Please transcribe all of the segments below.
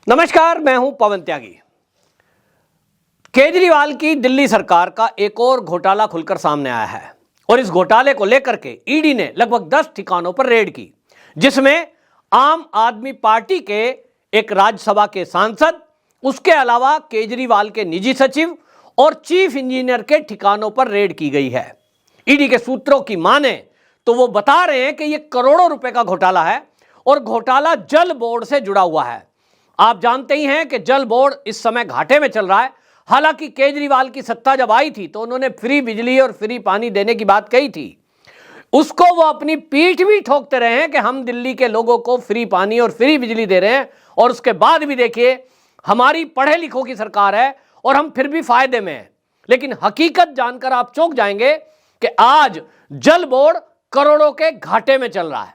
नमस्कार, मैं हूं पवन त्यागी। केजरीवाल की दिल्ली सरकार का एक और घोटाला खुलकर सामने आया है और इस घोटाले को लेकर के ईडी ने लगभग 10 ठिकानों पर रेड की, जिसमें आम आदमी पार्टी के एक राज्यसभा के सांसद, उसके अलावा केजरीवाल के निजी सचिव और चीफ इंजीनियर के ठिकानों पर रेड की गई है। ईडी के सूत्रों की माने तो वो बता रहे हैं कि यह करोड़ों रुपए का घोटाला है और घोटाला जल बोर्ड से जुड़ा हुआ है। आप जानते ही हैं कि जल बोर्ड इस समय घाटे में चल रहा है। हालांकि केजरीवाल की सत्ता जब आई थी तो उन्होंने फ्री बिजली और फ्री पानी देने की बात कही थी, उसको वो अपनी पीठ भी ठोकते रहे हैं कि हम दिल्ली के लोगों को फ्री पानी और फ्री बिजली दे रहे हैं, और उसके बाद भी देखिए हमारी पढ़े लिखों की सरकार है और हम फिर भी फायदे में हैं। लेकिन हकीकत जानकर आप चौंक जाएंगे कि आज जल बोर्ड करोड़ों के घाटे में चल रहा है।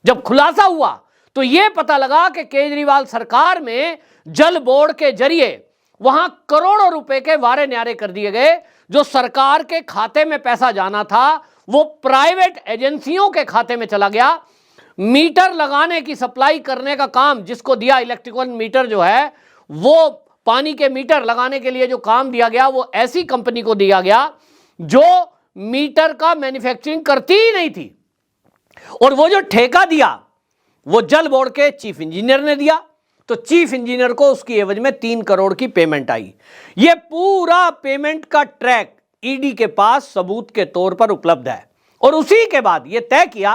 जब खुलासा हुआ तो यह पता लगा कि केजरीवाल सरकार में जल बोर्ड के जरिए वहां करोड़ों रुपए के वारे न्यारे कर दिए गए। जो सरकार के खाते में पैसा जाना था वो प्राइवेट एजेंसियों के खाते में चला गया। मीटर लगाने की सप्लाई करने का काम जिसको दिया, इलेक्ट्रिकल मीटर जो है वो पानी के मीटर लगाने के लिए जो काम दिया गया वो ऐसी कंपनी को दिया गया जो मीटर का मैन्युफैक्चरिंग करती ही नहीं थी, और वो जो ठेका दिया वो जल बोर्ड के चीफ इंजीनियर ने दिया। तो चीफ इंजीनियर को उसकी एवज में 3 करोड़ की पेमेंट आई। यह पूरा पेमेंट का ट्रैक ईडी के पास सबूत के तौर पर उपलब्ध है, और उसी के बाद यह तय किया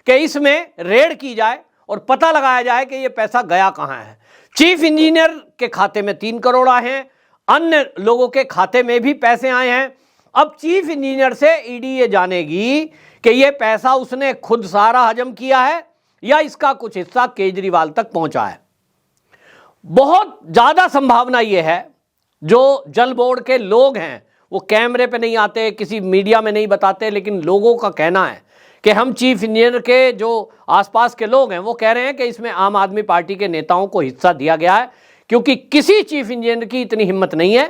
कि इसमें रेड की जाए और पता लगाया जाए कि यह पैसा गया कहां है। चीफ इंजीनियर के खाते में 3 करोड़ आए हैं, अन्य लोगों के खाते में भी पैसे आए हैं। अब चीफ इंजीनियर से ईडी ये जानेगी कि यह पैसा उसने खुद सारा हजम किया है या इसका कुछ हिस्सा केजरीवाल तक पहुंचा है। बहुत ज्यादा संभावना यह है, जो जल बोर्ड के लोग हैं वो कैमरे पे नहीं आते, किसी मीडिया में नहीं बताते, लेकिन लोगों का कहना है कि हम चीफ इंजीनियर के जो आसपास के लोग हैं वो कह रहे हैं कि इसमें आम आदमी पार्टी के नेताओं को हिस्सा दिया गया है, क्योंकि किसी चीफ इंजीनियर की इतनी हिम्मत नहीं है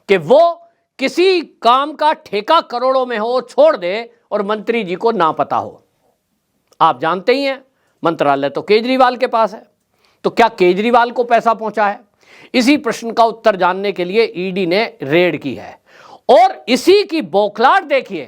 कि वो किसी काम का ठेका करोड़ों में हो छोड़ दे और मंत्री जी को ना पता हो। आप जानते ही हैं मंत्रालय तो केजरीवाल के पास है, तो क्या केजरीवाल को पैसा पहुंचा है? इसी प्रश्न का उत्तर जानने के लिए ईडी ने रेड की है, और इसी की बौखलाहट देखिए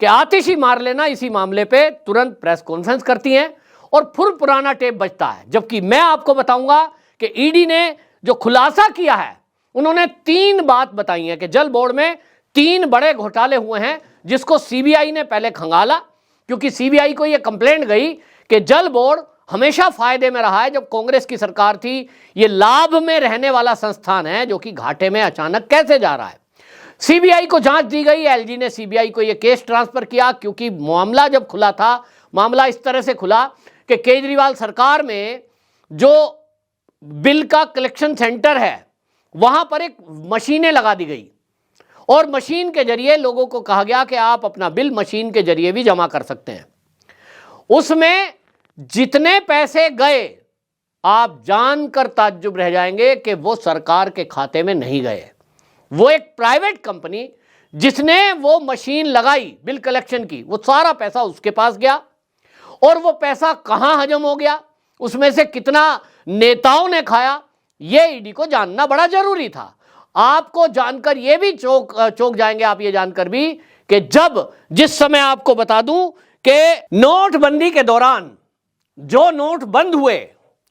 कि आतिशी मार लेना इसी मामले पे तुरंत प्रेस कॉन्फ्रेंस करती हैं और फिर पुराना टेप बजता है। जबकि मैं आपको बताऊंगा कि ईडी ने जो खुलासा किया है, उन्होंने 3 बात बताई है कि जल बोर्ड में 3 बड़े घोटाले हुए हैं, जिसको सीबीआई ने पहले खंगाला, क्योंकि सीबीआई को यह कंप्लेंट गई कि जल बोर्ड हमेशा फायदे में रहा है। जब कांग्रेस की सरकार थी, ये लाभ में रहने वाला संस्थान है जो कि घाटे में अचानक कैसे जा रहा है। सीबीआई को जांच दी गई, एलजी ने सीबीआई को यह केस ट्रांसफर किया, क्योंकि मामला जब खुला था, मामला इस तरह से खुला कि केजरीवाल सरकार में जो बिल का कलेक्शन सेंटर है वहां पर एक मशीनें लगा दी गई, और मशीन के जरिए लोगों को कहा गया कि आप अपना बिल मशीन के जरिए भी जमा कर सकते हैं। उसमें जितने पैसे गए आप जानकर ताज्जुब रह जाएंगे कि वो सरकार के खाते में नहीं गए। वो एक प्राइवेट कंपनी जिसने वो मशीन लगाई बिल कलेक्शन की, वो सारा पैसा उसके पास गया, और वो पैसा कहां हजम हो गया, उसमें से कितना नेताओं ने खाया, ये ईडी को जानना बड़ा जरूरी था। आपको जानकर ये भी चौंक जाएंगे आप ये जानकर भी कि जिस समय आपको बता दूं कि नोटबंदी के दौरान जो नोट बंद हुए,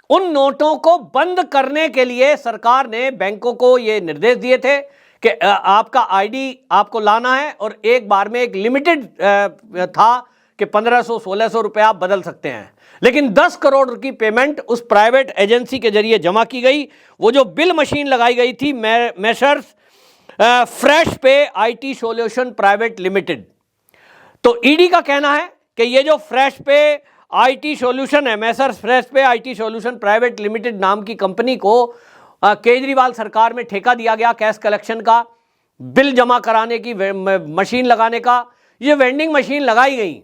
उन नोटों को बंद करने के लिए सरकार ने बैंकों को ये निर्देश दिए थे कि आपका आईडी आपको लाना है, और एक बार में एक लिमिटेड था कि 1500-1600 रुपए आप बदल सकते हैं। लेकिन 10 करोड़ की पेमेंट उस प्राइवेट एजेंसी के जरिए जमा की गई। वो जो बिल मशीन लगाई गई थी मेसर्स फ्रेश पे आईटी सॉल्यूशन प्राइवेट लिमिटेड। तो ईडी का कहना है कि ये जो फ्रेश पे आईटी सॉल्यूशन है, मेसर्स फ्रेश पे आईटी सॉल्यूशन प्राइवेट लिमिटेड नाम की कंपनी को केजरीवाल सरकार में ठेका दिया गया कैश कलेक्शन का, बिल जमा कराने की मशीन लगाने का। ये वेंडिंग मशीन लगाई गई,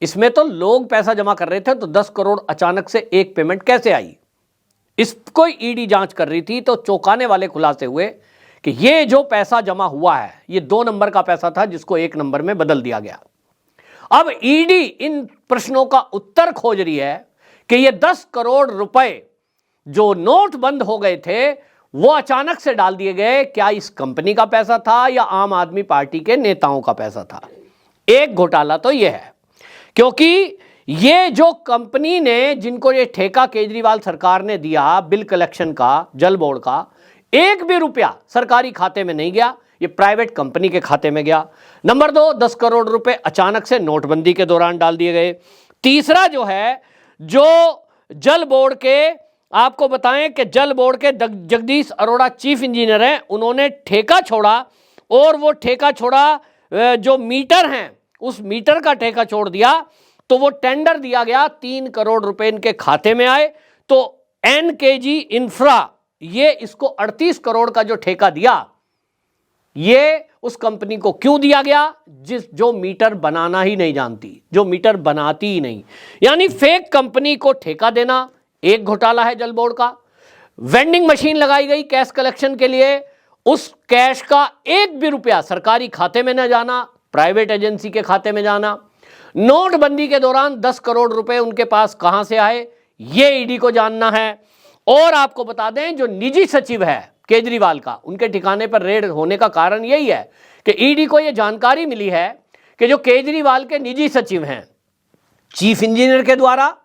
इसमें तो लोग पैसा जमा कर रहे थे, तो 10 करोड़ अचानक से एक पेमेंट कैसे आई? इसको ईडी जांच कर रही थी, तो चौंकाने वाले खुलासे हुए कि ये जो पैसा जमा हुआ है ये 2 नंबर का पैसा था जिसको 1 नंबर में बदल दिया गया। अब ईडी इन प्रश्नों का उत्तर खोज रही है कि ये 10 करोड़ रुपए जो नोट बंद हो गए थे वो अचानक से डाल दिए गए। क्या इस कंपनी का पैसा था या आम आदमी पार्टी के नेताओं का पैसा था? एक घोटाला तो यह है, क्योंकि ये जो कंपनी ने, जिनको ये ठेका केजरीवाल सरकार ने दिया बिल कलेक्शन का, जल बोर्ड का, एक भी रुपया सरकारी खाते में नहीं गया, ये प्राइवेट कंपनी के खाते में गया। नंबर 2, 10 करोड़ रुपए अचानक से नोटबंदी के दौरान डाल दिए गए। तीसरा जो है, जो जल बोर्ड के, आपको बताएं कि जल बोर्ड के जगदीश अरोड़ा चीफ इंजीनियर हैं, उन्होंने ठेका छोड़ा, और वो ठेका छोड़ा जो मीटर हैं उस मीटर का ठेका छोड़ दिया, तो वो टेंडर दिया गया, 3 करोड़ रुपए इनके खाते में आए। तो एनकेजी इंफ्रा, ये इसको 38 करोड़ का जो ठेका दिया, ये उस कंपनी को क्यों दिया गया? जो मीटर बनाना ही नहीं जानती, जो मीटर बनाती ही नहीं। यानी फेक कंपनी को ठेका देना एक घोटाला है जल बोर्ड का। वेंडिंग मशीन लगाई गई कैश कलेक्शन के लिए, उस कैश का एक भी रुपया सरकारी खाते में न जाना, प्राइवेट एजेंसी के खाते में जाना। नोटबंदी के दौरान 10 करोड़ रुपए उनके पास कहां से आए, ये ईडी को जानना है। और आपको बता दें, जो निजी सचिव है केजरीवाल का, उनके ठिकाने पर रेड होने का कारण यही है कि ईडी को यह जानकारी मिली है कि जो केजरीवाल के निजी सचिव हैं चीफ इंजीनियर के द्वारा,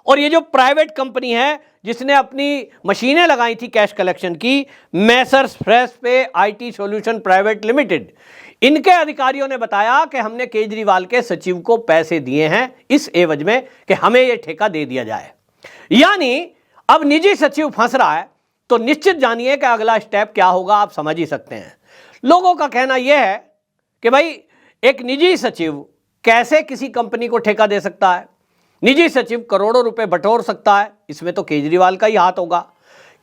और ये जो प्राइवेट कंपनी है जिसने अपनी मशीनें लगाई थी कैश कलेक्शन की, मैसर्स फ्रेश पे आईटी सॉल्यूशन प्राइवेट लिमिटेड, इनके अधिकारियों ने बताया कि हमने केजरीवाल के सचिव को पैसे दिए हैं इस एवज में कि हमें यह ठेका दे दिया जाए। यानी अब निजी सचिव फंस रहा है, तो निश्चित जानिए कि अगला स्टेप क्या होगा, आप समझ ही सकते हैं। लोगों का कहना यह है कि भाई एक निजी सचिव कैसे किसी कंपनी को ठेका दे सकता है? निजी सचिव करोड़ों रुपए बटोर सकता है, इसमें तो केजरीवाल का ही हाथ होगा।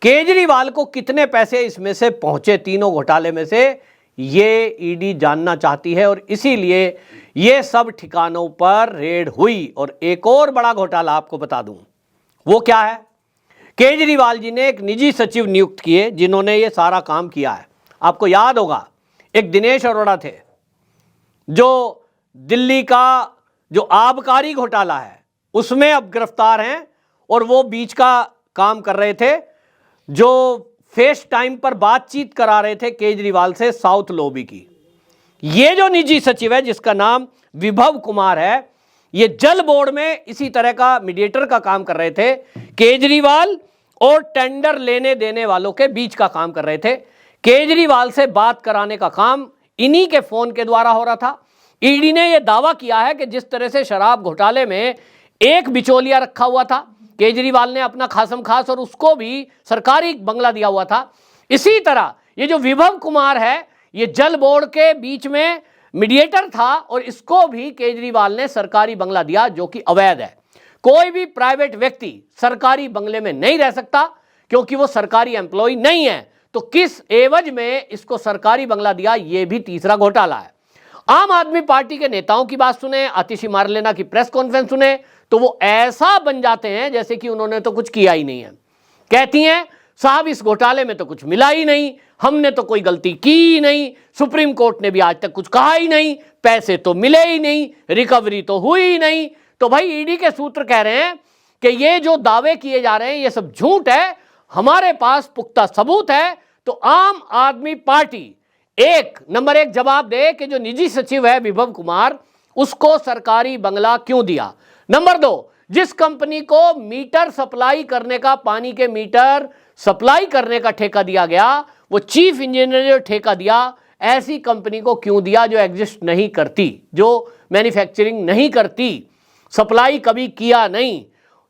केजरीवाल को कितने पैसे इसमें से पहुंचे तीनों घोटाले में से, ये ईडी जानना चाहती है, और इसीलिए ये सब ठिकानों पर रेड हुई। और एक और बड़ा घोटाला आपको बता दूं, वो क्या है? केजरीवाल जी ने एक निजी सचिव नियुक्त किए जिन्होंने ये सारा काम किया है। आपको याद होगा, एक दिनेश अरोड़ा थे, जो दिल्ली का जो आबकारी घोटाला है उसमें अब गिरफ्तार हैं, और वो बीच का काम कर रहे थे, जो फेस टाइम पर बातचीत करा रहे थे केजरीवाल से साउथ लॉबी की। ये जो निजी सचिव है जिसका नाम विभव कुमार है, ये जल बोर्ड में इसी तरह का मीडिएटर का काम कर रहे थे, केजरीवाल और टेंडर लेने देने वालों के बीच का काम कर रहे थे। केजरीवाल से बात कराने का काम इन्हीं के फोन के द्वारा हो रहा था। ईडी ने यह दावा किया है कि जिस तरह से शराब घोटाले में एक बिचौलिया रखा हुआ था, केजरीवाल ने अपना खासम खास और उसको भी सरकारी बंगला दिया हुआ था, इसी तरह ये जो विभव कुमार है, ये जल बोर्ड के बीच में मीडिएटर था, और इसको भी केजरीवाल ने सरकारी बंगला दिया जो कि अवैध है। कोई भी प्राइवेट व्यक्ति सरकारी बंगले में नहीं रह सकता, क्योंकि वो सरकारी एम्प्लॉय नहीं है। तो किस एवज में इसको सरकारी बंगला दिया, ये भी तीसरा घोटाला है। आम आदमी पार्टी के नेताओं की बात सुने, आतिशी मारलेना की प्रेस कॉन्फ्रेंस सुने, तो वो ऐसा बन जाते हैं जैसे कि उन्होंने तो कुछ किया ही नहीं है। कहती हैं, साहब इस घोटाले में तो कुछ मिला ही नहीं, हमने तो कोई गलती की ही नहीं, सुप्रीम कोर्ट ने भी आज तक कुछ कहा ही नहीं, पैसे तो मिले ही नहीं, रिकवरी तो हुई ही नहीं। तो भाई ईडी के सूत्र कह रहे हैं कि ये जो दावे किए जा रहे हैं ये सब झूठ है, हमारे पास पुख्ता सबूत है। तो आम आदमी पार्टी नंबर एक जवाब दे कि जो निजी सचिव है विभव कुमार, उसको सरकारी बंगला क्यों दिया। नंबर 2, जिस कंपनी को मीटर सप्लाई करने का, पानी के मीटर सप्लाई करने का ठेका दिया गया, वो चीफ इंजीनियर ने जो ठेका दिया, ऐसी कंपनी को क्यों दिया जो एग्जिस्ट नहीं करती, जो मैन्युफैक्चरिंग नहीं करती, सप्लाई कभी किया नहीं।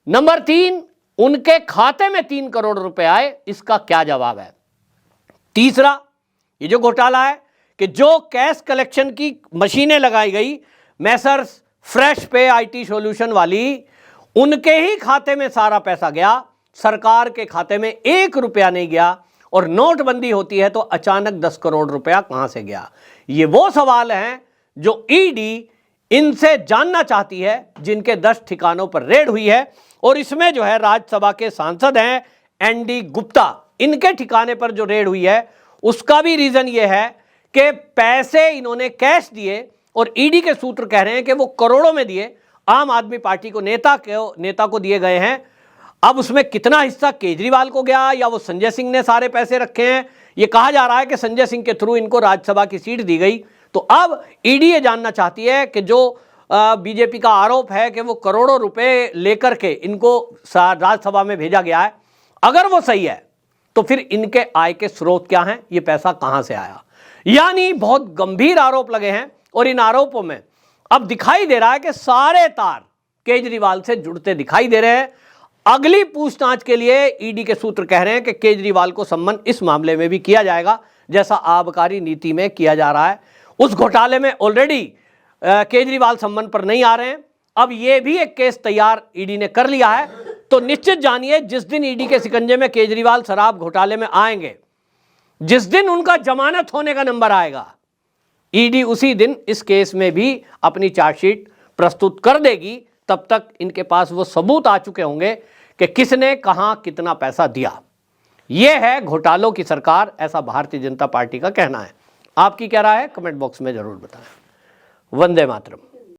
नंबर 3, उनके खाते में 3 करोड़ रुपए आए, इसका क्या जवाब है। तीसरा, ये जो घोटाला है कि जो कैश कलेक्शन की मशीनें लगाई गई मैसर्स फ्रेश पे आईटी सॉल्यूशन वाली, उनके ही खाते में सारा पैसा गया, सरकार के खाते में 1 रुपया नहीं गया। और नोटबंदी होती है तो अचानक 10 करोड़ रुपया कहां से गया। ये वो सवाल हैं जो ईडी इनसे जानना चाहती है, जिनके 10 ठिकानों पर रेड हुई है। और इसमें जो है राज्यसभा के सांसद हैं एनडी गुप्ता, इनके ठिकाने पर जो रेड हुई है उसका भी रीजन ये है कि पैसे इन्होंने कैश दिए, और ईडी के सूत्र कह रहे हैं कि वो करोड़ों में दिए, आम आदमी पार्टी को नेता को दिए गए हैं। अब उसमें कितना हिस्सा केजरीवाल को गया या वो संजय सिंह ने सारे पैसे रखे हैं, ये कहा जा रहा है कि संजय सिंह के थ्रू इनको राज्यसभा की सीट दी गई। तो अब ईडी ये जानना चाहती है कि जो बीजेपी का आरोप है कि वो करोड़ों रुपए लेकर के इनको राज्यसभा में भेजा गया है, अगर वो सही है तो फिर इनके आय के स्रोत क्या हैं, ये पैसा कहां से आया। यानी बहुत गंभीर आरोप लगे हैं और इन आरोपों में अब दिखाई दे रहा है कि सारे तार केजरीवाल से जुड़ते दिखाई दे रहे हैं। अगली पूछताछ के लिए ईडी के सूत्र कह रहे हैं कि केजरीवाल को सम्मन इस मामले में भी किया जाएगा, जैसा आबकारी नीति में किया जा रहा है। उस घोटाले में ऑलरेडी केजरीवाल सम्मन पर नहीं आ रहे हैं, अब यह भी एक केस तैयार ईडी ने कर लिया है। तो निश्चित जानिए, जिस दिन ईडी के शिकंजे में केजरीवाल शराब घोटाले में आएंगे, जिस दिन उनका जमानत होने का नंबर आएगा, ईडी उसी दिन इस केस में भी अपनी चार्जशीट प्रस्तुत कर देगी। तब तक इनके पास वो सबूत आ चुके होंगे कि किसने कहां कितना पैसा दिया। यह है घोटालों की सरकार, ऐसा भारतीय जनता पार्टी का कहना है। आपकी क्या राय है, कमेंट बॉक्स में जरूर बताएं। वंदे मातरम।